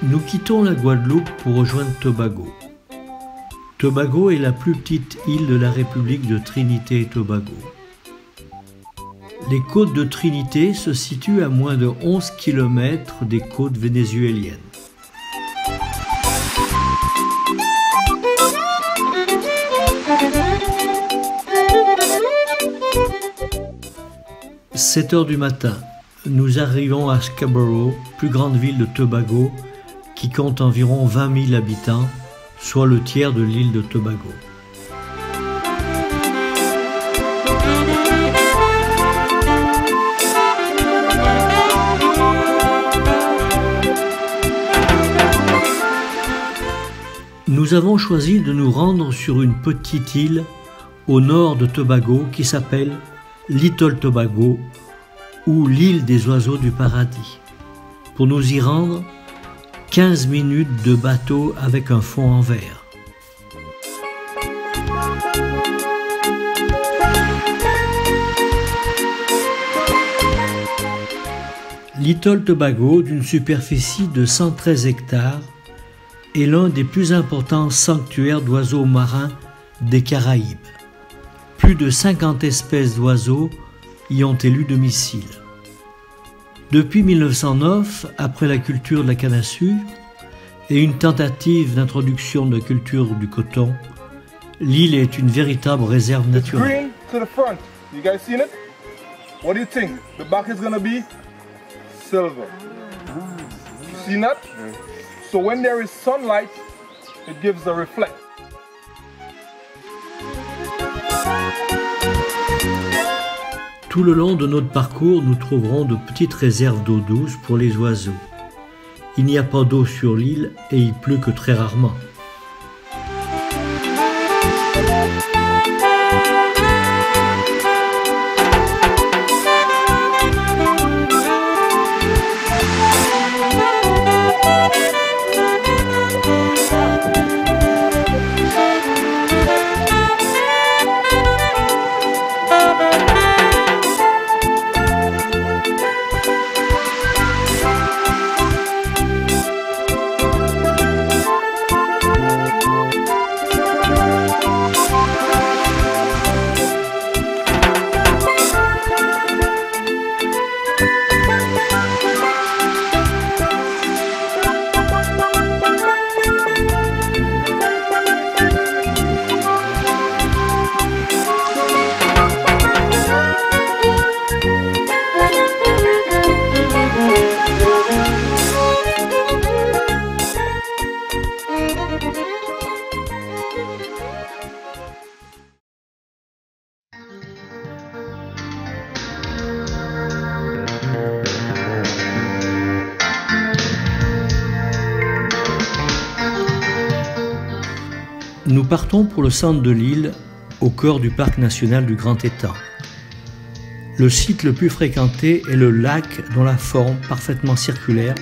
Nous quittons la Guadeloupe pour rejoindre Tobago. Tobago est la plus petite île de la République de Trinité et Tobago. Les côtes de Trinité se situent à moins de 11 km des côtes vénézuéliennes. « 7 heures du matin, nous arrivons à Scarborough, plus grande ville de Tobago, qui compte environ 20 000 habitants, soit le tiers de l'île de Tobago. Nous avons choisi de nous rendre sur une petite île au nord de Tobago qui s'appelle Little Tobago ou l'île des oiseaux du paradis. Pour nous y rendre, 15 minutes de bateau avec un fond en verre. Little Tobago, d'une superficie de 113 hectares, est l'un des plus importants sanctuaires d'oiseaux marins des Caraïbes. Plus de 50 espèces d'oiseaux y ont élu domicile. Depuis 1909, après la culture de la canne à sucre et une tentative d'introduction de la culture du coton, l'île est une véritable réserve naturelle. Green to the front. You guys seen it? What do you think? The back is gonna be silver. You seen that? So when there is sunlight, it gives a reflect. Tout le long de notre parcours, nous trouverons de petites réserves d'eau douce pour les oiseaux. Il n'y a pas d'eau sur l'île et il pleut que très rarement. Nous partons pour le centre de l'île, au cœur du parc national du Grand Étang. Le site le plus fréquenté est le lac dont la forme, parfaitement circulaire,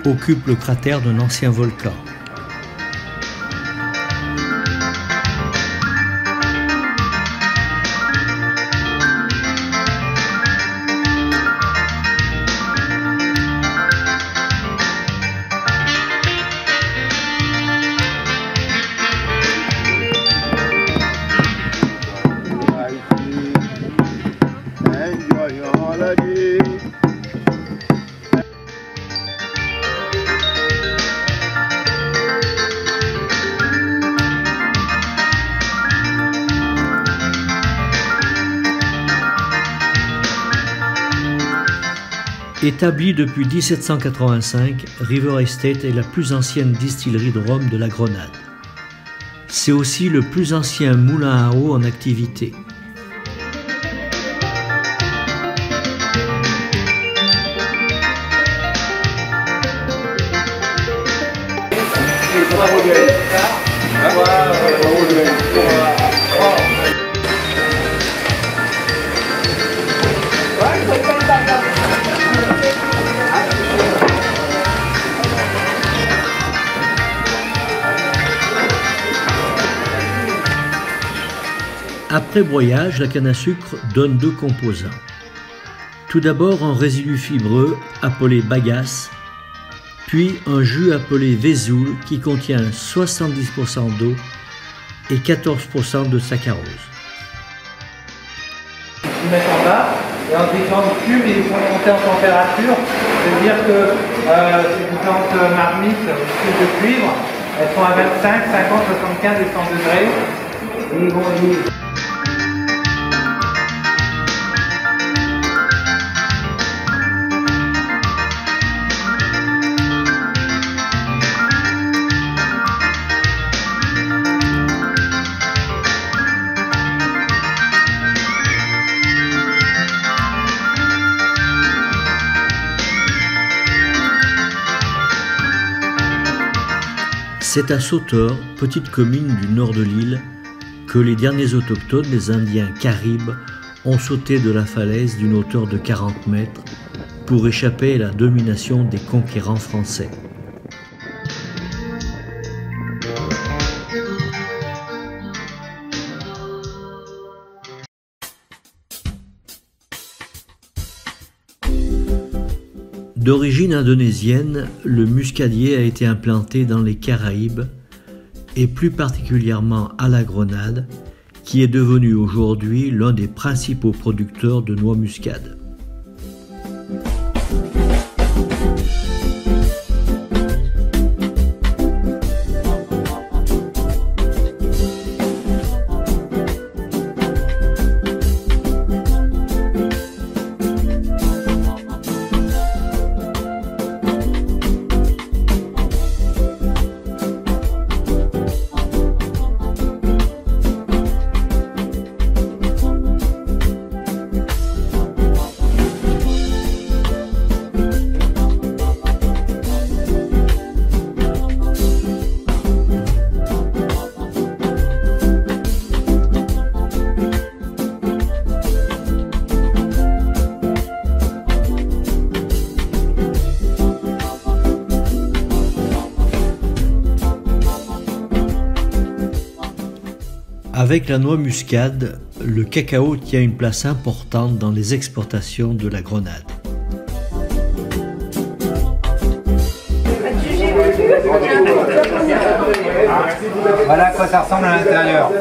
occupe le cratère d'un ancien volcan. Établie depuis 1785, River Estate est la plus ancienne distillerie de rhum de la Grenade. C'est aussi le plus ancien moulin à eau en activité. Après broyage, la canne à sucre donne deux composants. Tout d'abord un résidu fibreux appelé bagasse, puis un jus appelé vésoul qui contient 70% d'eau et 14% de saccharose. Ils mettent en bas et en différentes cubes ils font monter en température. C'est-à-dire que ces différentes marmites, cubes de cuivre, elles sont à 25, 50, 75 et 100 degrés. Et ils vont C'est à Sauteur, petite commune du nord de l'île, que les derniers autochtones, les Indiens Caribes, ont sauté de la falaise d'une hauteur de 40 mètres pour échapper à la domination des conquérants français. D'origine indonésienne, le muscadier a été implanté dans les Caraïbes et plus particulièrement à la Grenade, qui est devenu aujourd'hui l'un des principaux producteurs de noix muscade. Avec la noix muscade, le cacao tient une place importante dans les exportations de la Grenade. Voilà à quoi ça ressemble à l'intérieur.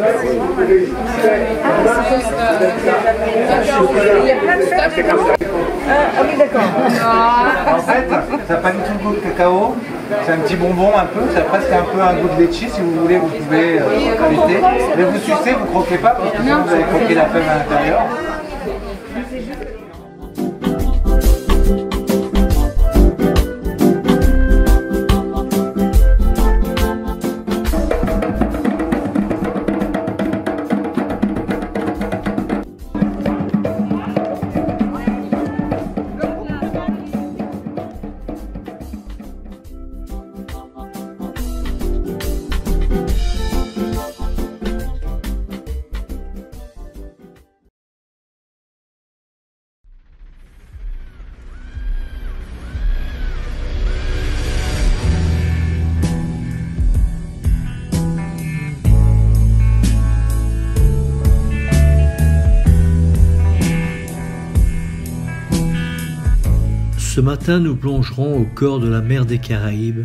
Ah oui, d'accord. En fait, ça n'a pas du tout le goût de cacao. C'est un petit bonbon un peu, ça a presque un peu un goût de litchi. Si vous voulez, vous pouvez goûter. Mais vous sucez, vous croquez pas, parce que sinon vous allez croquer la feuille à l'intérieur. Ce matin, nous plongerons au cœur de la mer des Caraïbes,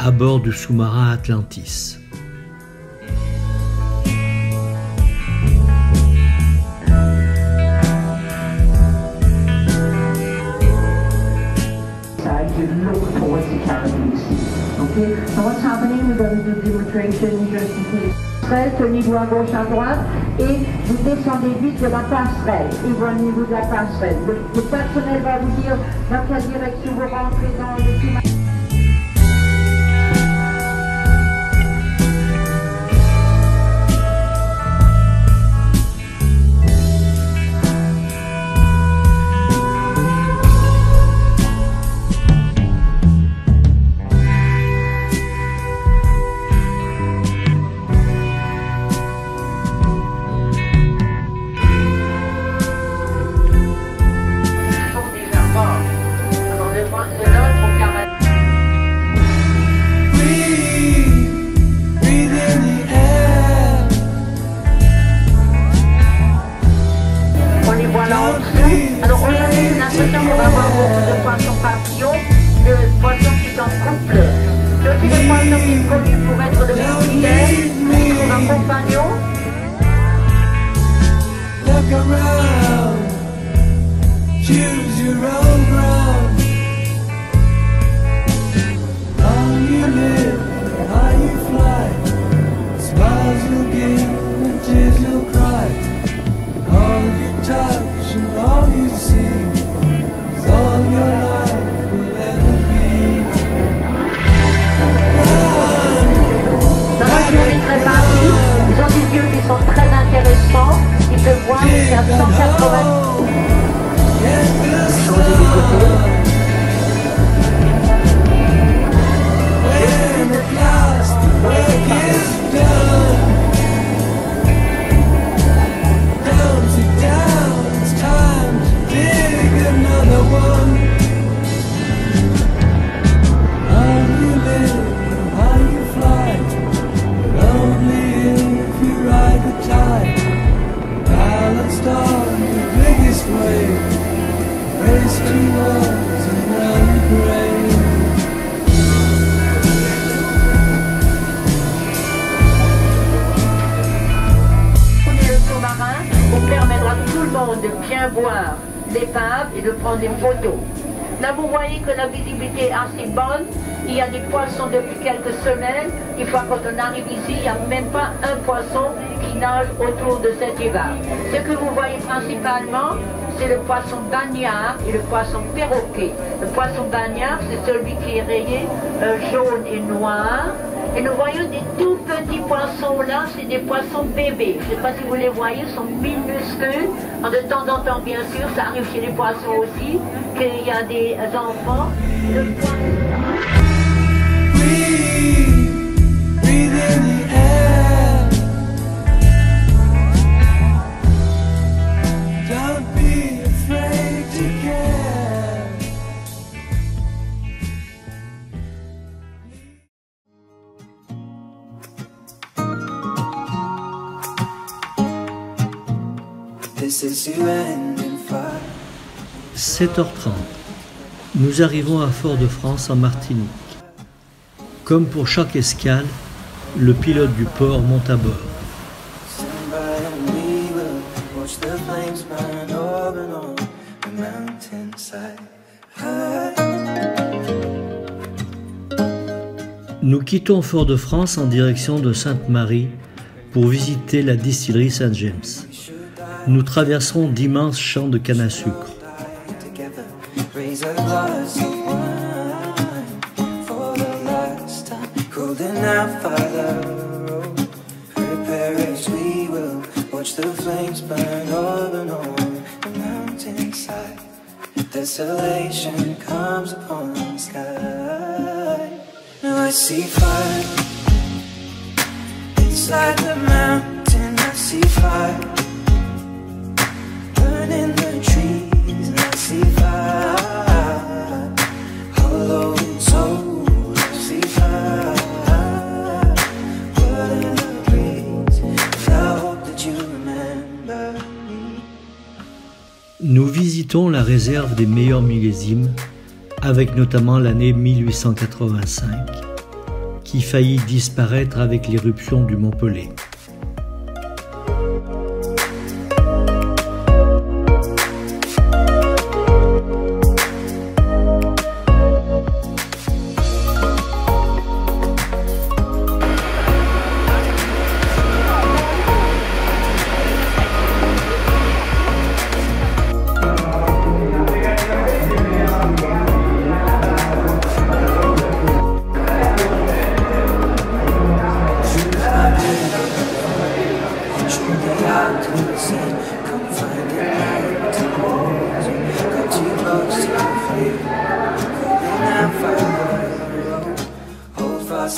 à bord du sous-marin Atlantis. Okay, so what's happening? We're going to do demonstration just in case. Tenez doigt gauche à droite et vous descendez vite de la passerelle. Et vous au niveau de la passerelle. Le personnel va vous dire dans quelle direction vous rentrez dans le sous-marin. un compagnon. Look around, choose your own ground. How you live, how you fly, smiles you'll give and tears you'll cry. All you touch and all you see is all your life will ever be. Dans la journée très rapide, ils ont des yeux qui sont très intéressants. Ils peuvent voir jusqu'à 180 changer de côté. When at last the work is done, downs it down, it's time to dig another one. How you live, how you fly, but only if you ride the tide. Balanced on the biggest wave, race towards another grave. Le sous-marin vous permettra à tout le monde de bien voir l'épave et de prendre des photos. Là, vous voyez que la visibilité est assez bonne. Il y a des poissons depuis quelques semaines. Des fois, quand on arrive ici, il n'y a même pas un poisson qui nage autour de cette évave. Ce que vous voyez principalement, c'est le poisson bagnard et le poisson perroquet. Le poisson bagnard, c'est celui qui est rayé jaune et noir. Et nous voyons des tout petits poissons là, c'est des poissons bébés. Je ne sais pas si vous les voyez, ils sont minuscules. De temps en temps, bien sûr, ça arrive chez les poissons aussi, qu'il y a des enfants. Breathe in the air. Don't be afraid to care. This is the end in fire. 7h30. Nous arrivons à Fort-de-France en Martinique. Comme pour chaque escale, le pilote du port monte à bord. Nous quittons Fort-de-France en direction de Sainte-Marie pour visiter la distillerie Saint-James. Nous traverserons d'immenses champs de canne à sucre. Desolation comes upon the sky. Now I see fire inside the mountain. I see fire burning the trees. And I see fire hollow soul. I see fire burning the breeze. I hope that you remember me. Nous visitons la réserve des meilleurs millésimes, avec notamment l'année 1885, qui faillit disparaître avec l'éruption du Mont Pelé.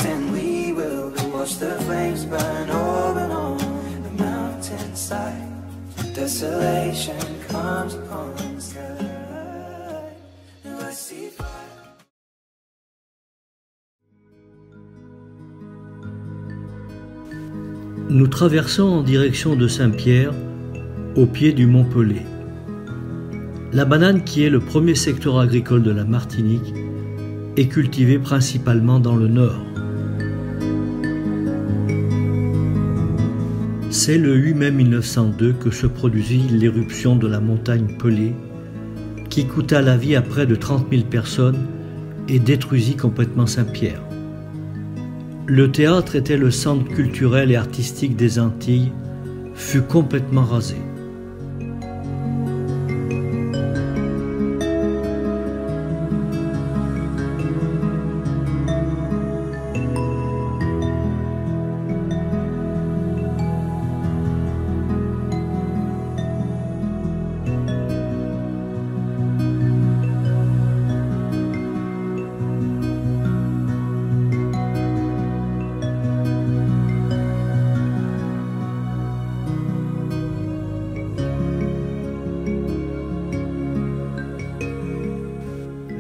And we will watch the flames burn over on the mountainside. Desolation comes upon the sky. Now I see fire. Nous traversons en direction de Saint-Pierre, au pied du Mont Pelé. La banane, qui est le premier secteur agricole de la Martinique, est cultivée principalement dans le nord. C'est le 8 mai 1902 que se produisit l'éruption de la montagne Pelée, qui coûta la vie à près de 30 000 personnes et détruisit complètement Saint-Pierre. Le théâtre était le centre culturel et artistique des Antilles, fut complètement rasé.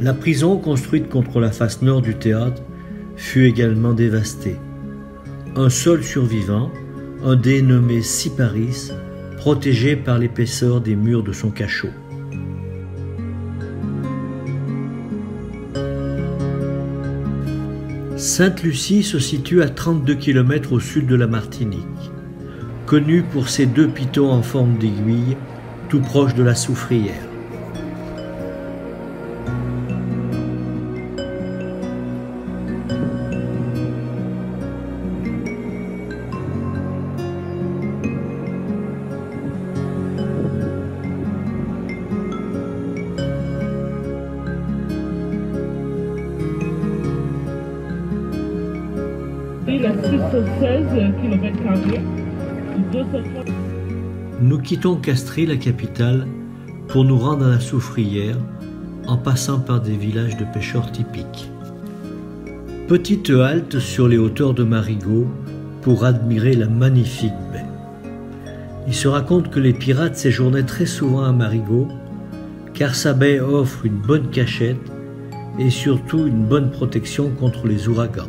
La prison construite contre la face nord du théâtre fut également dévastée. Un seul survivant, un dénommé Siparis, protégé par l'épaisseur des murs de son cachot. Sainte-Lucie se situe à 32 km au sud de la Martinique, connue pour ses 2 pitons en forme d'aiguille, tout proche de la Soufrière. Il a 616 km², 230. Nous quittons Castries, la capitale, pour nous rendre à la Soufrière, en passant par des villages de pêcheurs typiques. Petite halte sur les hauteurs de Marigot pour admirer la magnifique baie. Il se raconte que les pirates séjournaient très souvent à Marigot, car sa baie offre une bonne cachette et surtout une bonne protection contre les ouragans.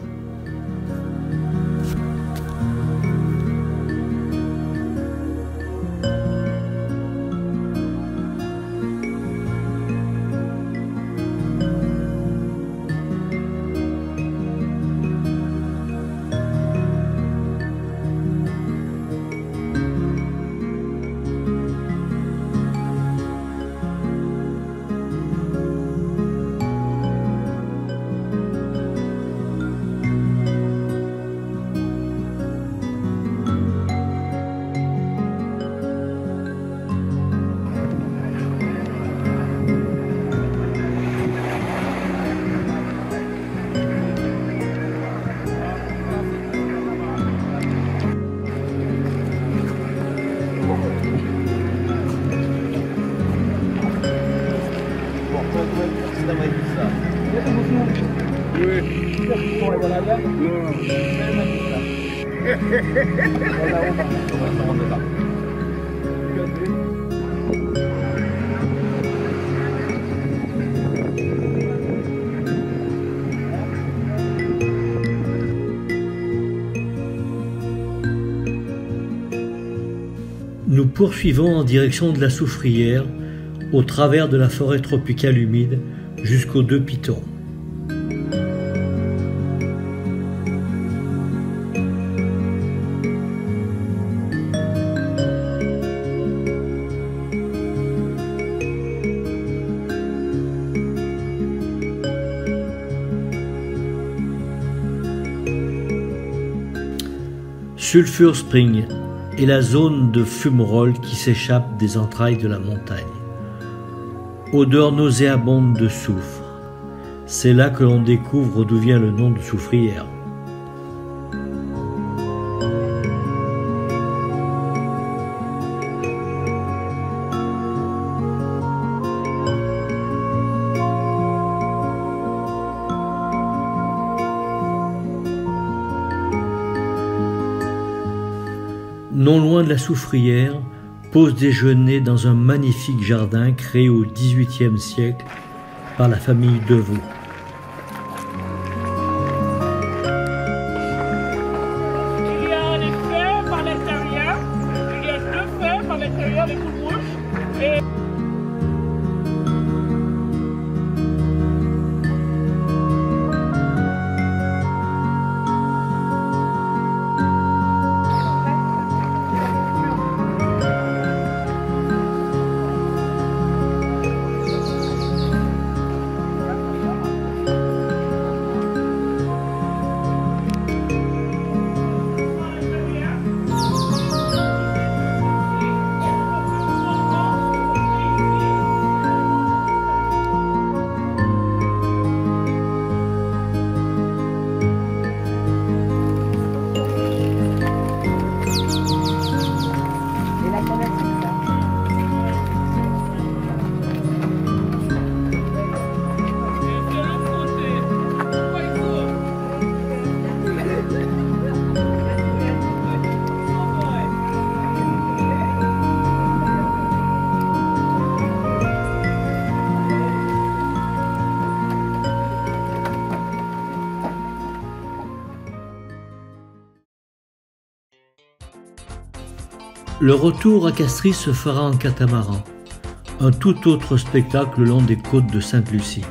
Nous poursuivons en direction de la Soufrière, au travers de la forêt tropicale humide, jusqu'aux 2 pitons. Sulphur Spring est la zone de fumerolles qui s'échappe des entrailles de la montagne. Odeur nauséabonde de soufre. C'est là que l'on découvre d'où vient le nom de Soufrière. Non loin de la Soufrière, pause déjeuner dans un magnifique jardin créé au XVIIIe siècle par la famille Deveau. Il y a des fers par l'intérieur, il y a 2 fers par l'intérieur, les tout rouges. Et... Le retour à Castries se fera en catamaran, un tout autre spectacle le long des côtes de Sainte-Lucie.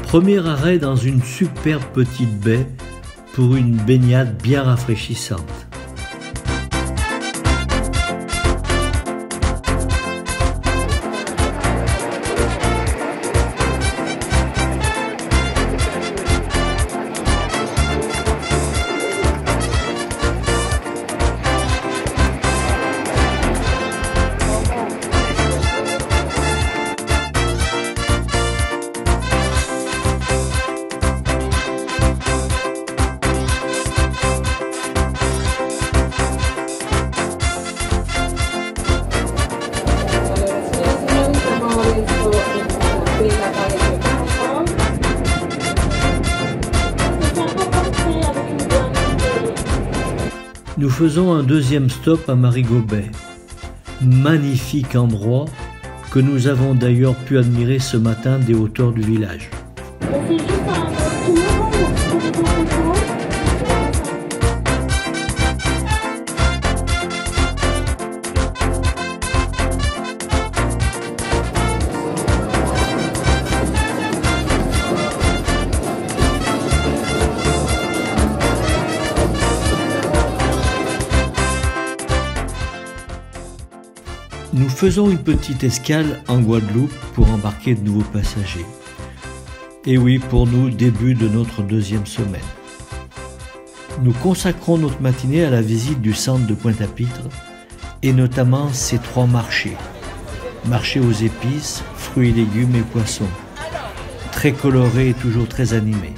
Premier arrêt dans une superbe petite baie pour une baignade bien rafraîchissante. Nous faisons un deuxième stop à Marigot-Bay. Magnifique endroit que nous avons d'ailleurs pu admirer ce matin des hauteurs du village. Nous faisons une petite escale en Guadeloupe pour embarquer de nouveaux passagers. Et oui, pour nous, début de notre deuxième semaine. Nous consacrons notre matinée à la visite du centre de Pointe-à-Pitre et notamment ses 3 marchés. Marché aux épices, fruits et légumes et poissons. Très colorés et toujours très animés.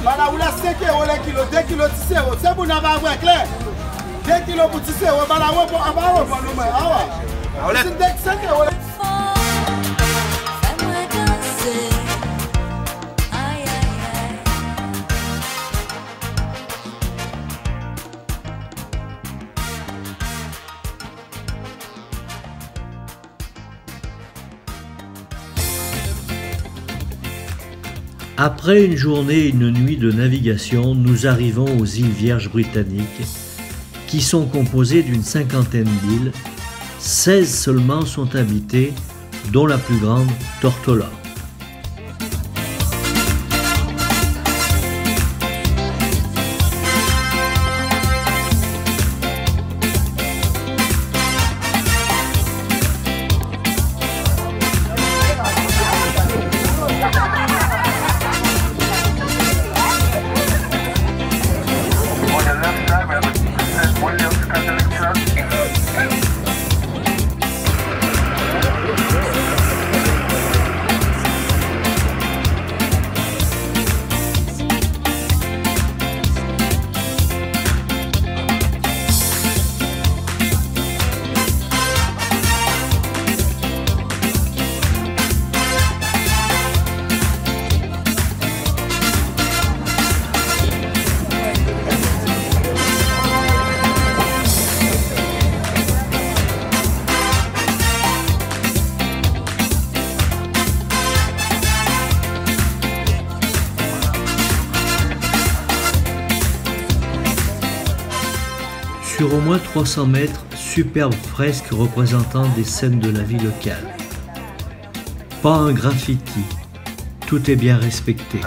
Balaoula 5 € le kilo, 2 kilos 10 €. C'est pour nous avoir clair. 2 kilos pour 10 €, balaoula pour avoir pour nous. Ah ouais. C'est 5 €. Après une journée et une nuit de navigation, nous arrivons aux îles Vierges britanniques, qui sont composées d'une 50aine d'îles. 16 seulement sont habitées, dont la plus grande, Tortola. Williams, Sur au moins 300 mètres, superbes fresques représentant des scènes de la vie locale. Pas un graffiti, tout est bien respecté.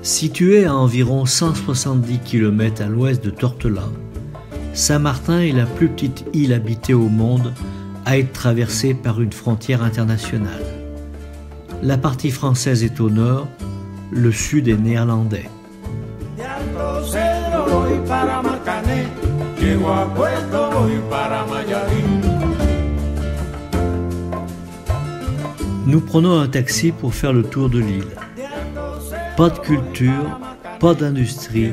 Située à environ 170 km à l'ouest de Tortola, Saint-Martin est la plus petite île habitée au monde à être traversée par une frontière internationale. La partie française est au nord, le sud est néerlandais. Nous prenons un taxi pour faire le tour de l'île. Pas de culture, pas d'industrie,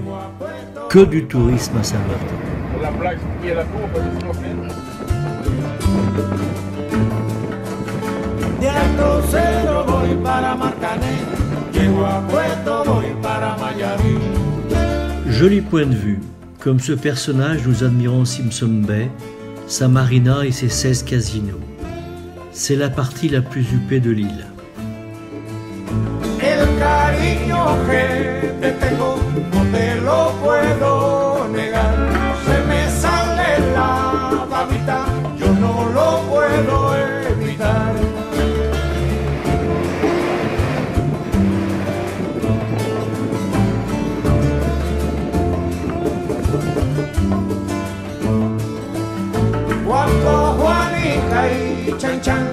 que du tourisme à Saint-Martin. Joli point de vue. Comme ce personnage, nous admirons Simpson Bay, sa marina et ses 16 casinos. C'est la partie la plus huppée de l'île. Cariño que te tengo, no te lo puedo negar. Se me sale la babita, yo no lo puedo evitar. Cuando Juanita y Chan Chan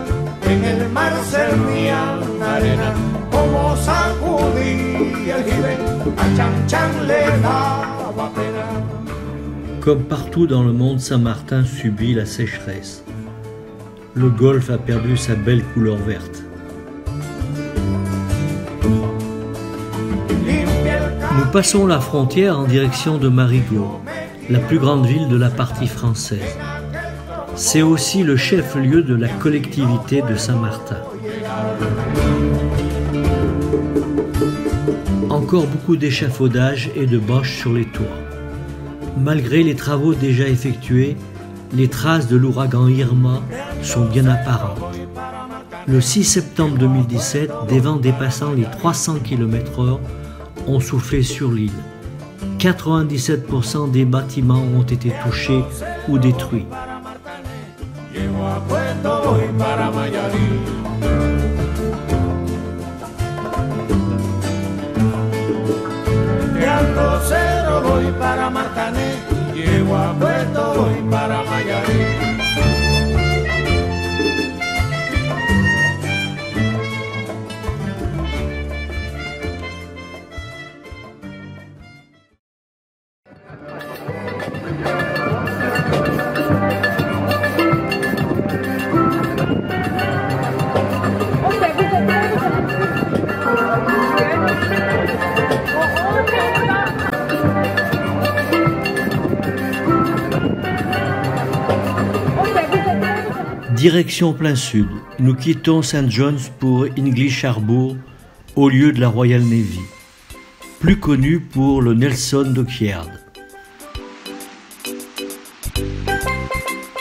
en el mar servían arena, como sacudí el jibe, a Chan Chan le daba pena. Comme partout dans le monde, Saint-Martin subit la sécheresse. Le golfe a perdu sa belle couleur verte. Nous passons la frontière en direction de Marigot, la plus grande ville de la partie française. C'est aussi le chef-lieu de la collectivité de Saint-Martin. Encore beaucoup d'échafaudages et de bâches sur les toits. Malgré les travaux déjà effectués, les traces de l'ouragan Irma sont bien apparentes. Le 6 septembre 2017, des vents dépassant les 300 km/h ont soufflé sur l'île. 97% des bâtiments ont été touchés ou détruits. Voy para Marcané, llego a Puerto, voy para Mayarí. Direction plein sud, nous quittons St. John's pour English Harbour, au lieu de la Royal Navy, plus connu pour le Nelson Dockyard.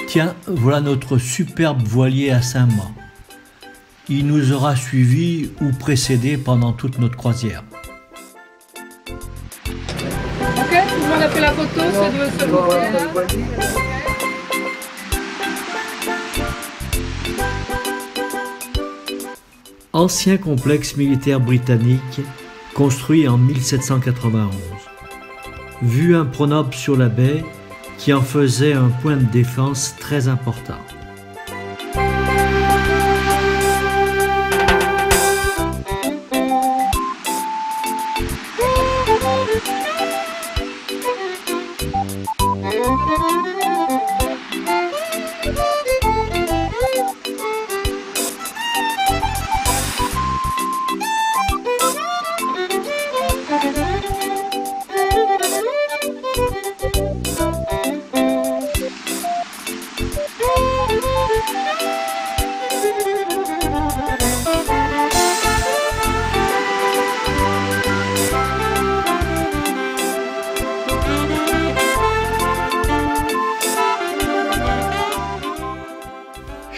Tiens, voilà notre superbe voilier à Saint-Mand. Il nous aura suivis ou précédés pendant toute notre croisière. Ok, tout le monde a fait la photo, c'est de ce côté-là. Ancien complexe militaire britannique construit en 1791. Vue imprenable sur la baie qui en faisait un point de défense très important.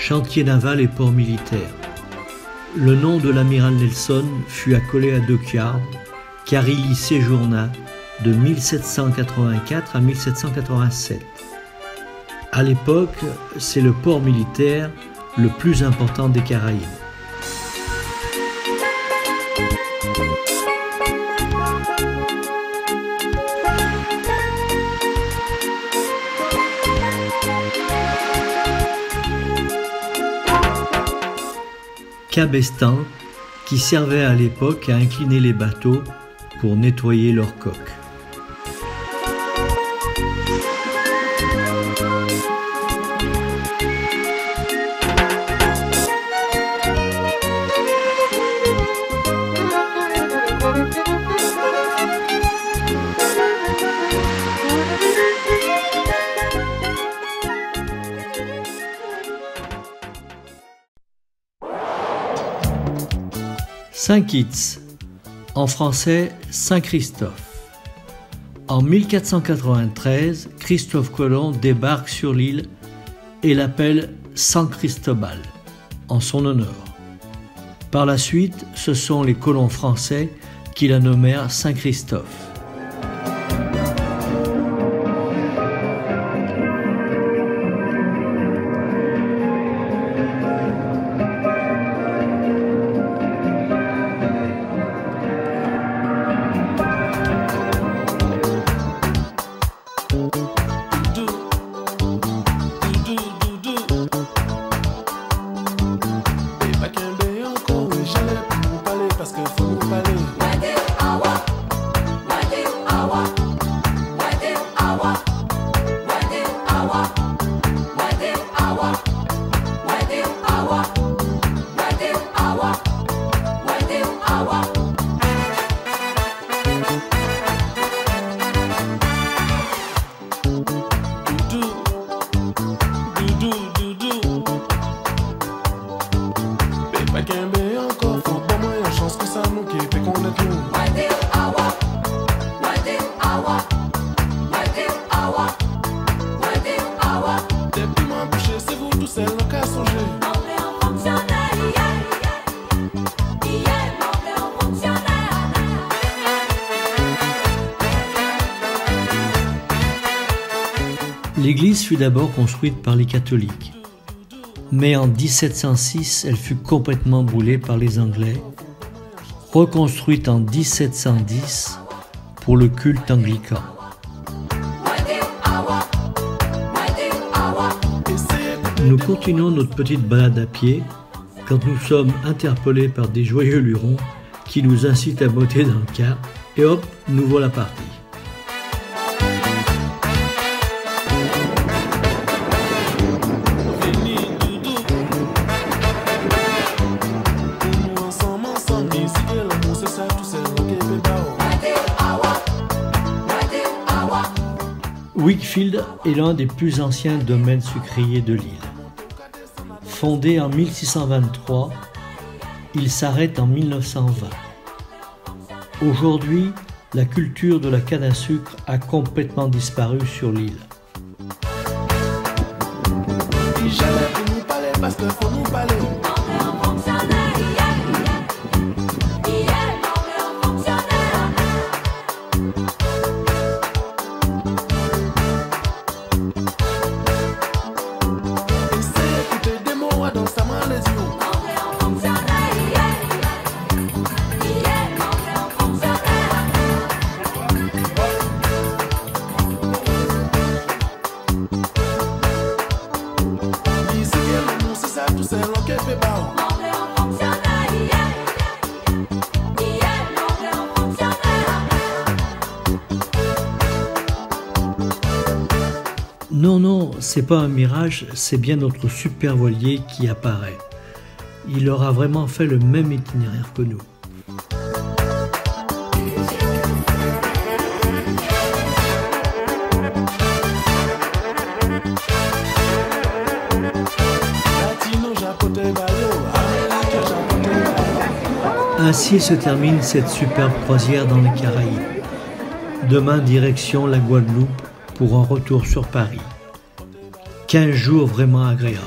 chantier naval et port militaire. Le nom de l'amiral Nelson fut accolé à Dockyard, car il y séjourna de 1784 à 1787. À l'époque, c'est le port militaire le plus important des Caraïbes. Cabestan, qui servait à l'époque à incliner les bateaux pour nettoyer leurs coques. Saint-Kitts, en français Saint-Christophe. En 1493, Christophe Colomb débarque sur l'île et l'appelle San Cristobal, en son honneur. Par la suite, ce sont les colons français qui la nommèrent Saint-Christophe. L'église fut d'abord construite par les catholiques, mais en 1706, elle fut complètement brûlée par les Anglais, reconstruite en 1710 pour le culte anglican. Nous continuons notre petite balade à pied quand nous sommes interpellés par des joyeux lurons qui nous incitent à monter dans le car et hop, nous voilà partis. Wickfield est l'un des plus anciens domaines sucriers de l'île. Fondé en 1623, il s'arrête en 1920. Aujourd'hui, la culture de la canne à sucre a complètement disparu sur l'île. Non, c'est pas un mirage, c'est bien notre super voilier qui apparaît. Il aura vraiment fait le même itinéraire que nous. Ainsi se termine cette superbe croisière dans les Caraïbes. Demain, direction la Guadeloupe pour un retour sur Paris. 15 jours vraiment agréables.